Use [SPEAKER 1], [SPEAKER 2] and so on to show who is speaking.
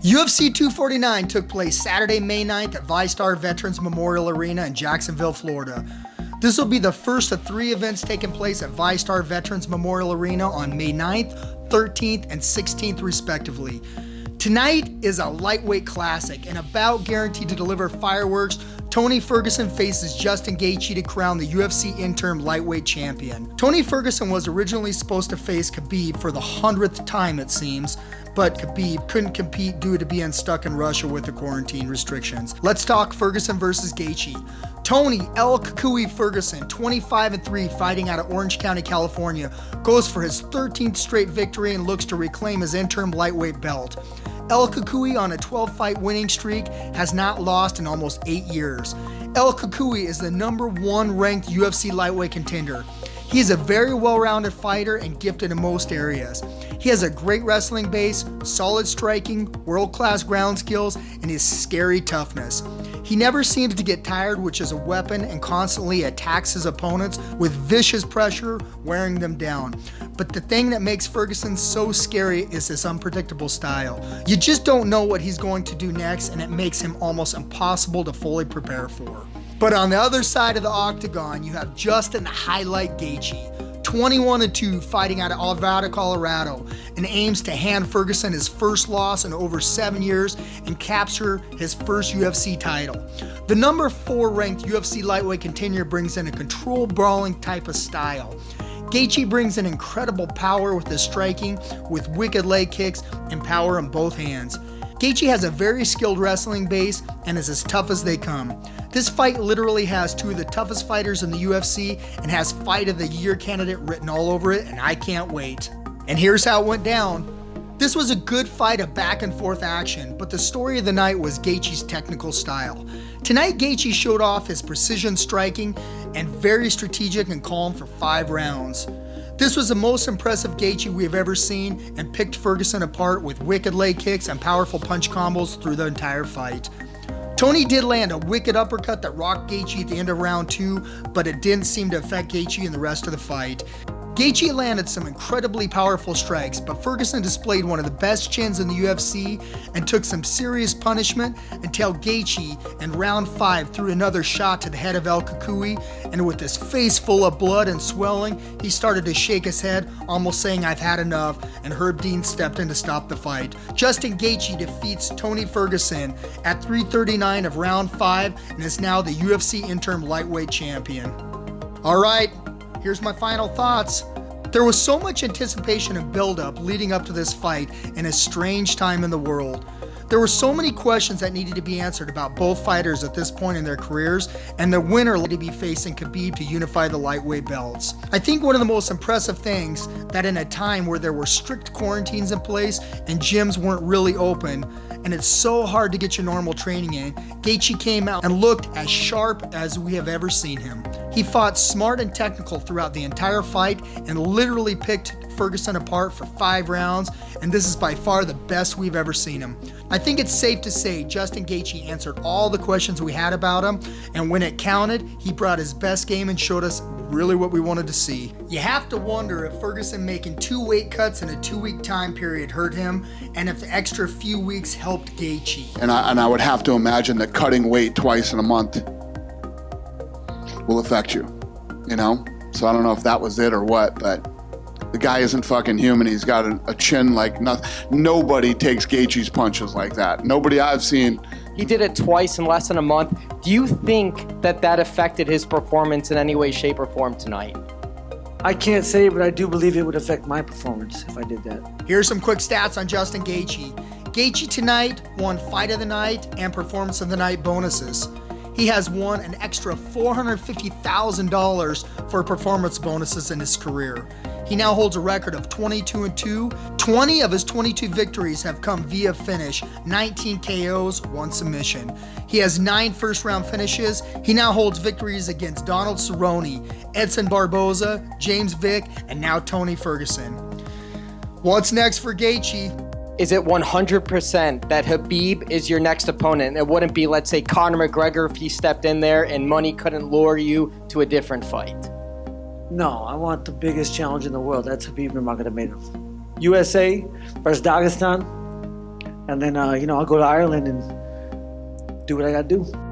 [SPEAKER 1] UFC 249 took place Saturday, May 9th at VyStar Veterans Memorial Arena in Jacksonville, Florida. This will be the first of 3 events taking place at VyStar Veterans Memorial Arena on May 9th, 13th, and 16th respectively. Tonight is a lightweight classic and about guaranteed to deliver fireworks. Tony Ferguson faces Justin Gaethje to crown the UFC interim lightweight champion. Tony Ferguson was originally supposed to face Khabib for the 100th time, it seems, but Khabib couldn't compete due to being stuck in Russia with the quarantine restrictions. Let's talk Ferguson versus Gaethje. Tony El Kukui Ferguson, 25-3, fighting out of Orange County, California, goes for his 13th straight victory and looks to reclaim his interim lightweight belt. El Kukui, on a 12-fight winning streak, has not lost in almost 8 years. El Kukui is the #1 ranked UFC lightweight contender. He is a very well-rounded fighter and gifted in most areas. He has a great wrestling base, solid striking, world-class ground skills, and his scary toughness. He never seems to get tired, which is a weapon, and constantly attacks his opponents with vicious pressure, wearing them down. But the thing that makes Ferguson so scary is his unpredictable style. You just don't know what he's going to do next, and it makes him almost impossible to fully prepare for. But on the other side of the octagon, you have Justin the Highlight Gaethje, 21-2, fighting out of Alvarado, Colorado, and aims to hand Ferguson his first loss in over 7 years and capture his first UFC title. The #4 ranked UFC lightweight contender brings in a controlled brawling type of style. Gaethje brings in incredible power with his striking, with wicked leg kicks and power in both hands. Gaethje has a very skilled wrestling base and is as tough as they come. This fight literally has 2 of the toughest fighters in the UFC and has Fight of the Year candidate written all over it, and I can't wait. And here's how it went down. This was a good fight of back and forth action, but the story of the night was Gaethje's technical style. Tonight, Gaethje showed off his precision striking and very strategic and calm for 5 rounds. This was the most impressive Gaethje we have ever seen and picked Ferguson apart with wicked leg kicks and powerful punch combos through the entire fight. Tony did land a wicked uppercut that rocked Gaethje at the end of round 2, but it didn't seem to affect Gaethje in the rest of the fight. Gaethje landed some incredibly powerful strikes, but Ferguson displayed one of the best chins in the UFC and took some serious punishment until Gaethje in round 5 threw another shot to the head of El Kukui, and with his face full of blood and swelling, he started to shake his head, almost saying "I've had enough," and Herb Dean stepped in to stop the fight. Justin Gaethje defeats Tony Ferguson at 3:39 of round 5 and is now the UFC interim lightweight champion. Alright, here's my final thoughts. There was so much anticipation and build-up leading up to this fight in a strange time in the world. There were so many questions that needed to be answered about both fighters at this point in their careers, and the winner to be facing Khabib to unify the lightweight belts. I think one of the most impressive things that in a time where there were strict quarantines in place and gyms weren't really open, and it's so hard to get your normal training in, Gaethje came out and looked as sharp as we have ever seen him. He fought smart and technical throughout the entire fight and literally picked Ferguson apart for 5 rounds, and this is by far the best we've ever seen him. I think it's safe to say Justin Gaethje answered all the questions we had about him, and when it counted, he brought his best game and showed us really what we wanted to see. You have to wonder if Ferguson making 2 weight cuts in a 2-week time period hurt him, and if the extra few weeks helped Gaethje.
[SPEAKER 2] And I would have to imagine that cutting weight twice in a month will affect you, you know? So I don't know if that was it or what, but the guy isn't fucking human. He's got a chin like nothing. Nobody takes Gaethje's punches like that. Nobody I've seen.
[SPEAKER 3] He did it twice in less than a month. Do you think that affected his performance in any way, shape, or form tonight?
[SPEAKER 4] I can't say, but I do believe it would affect my performance if I did that.
[SPEAKER 1] Here's some quick stats on Justin Gaethje. Gaethje tonight won Fight of the Night and Performance of the Night bonuses. He has won an extra $450,000 for performance bonuses in his career. He now holds a record of 22-2. 20 of his 22 victories have come via finish, 19 KOs, 1 submission. He has 9 first-round finishes. He now holds victories against Donald Cerrone, Edson Barboza, James Vick, and now Tony Ferguson. What's next for Gaethje?
[SPEAKER 3] Is it 100% that Khabib is your next opponent? It wouldn't be, let's say, Conor McGregor if he stepped in there and money couldn't lure you to a different fight.
[SPEAKER 4] No, I want the biggest challenge in the world. That's Khabib Nurmagomedov. USA versus Dagestan. and then I'll go to Ireland and do what I got to do.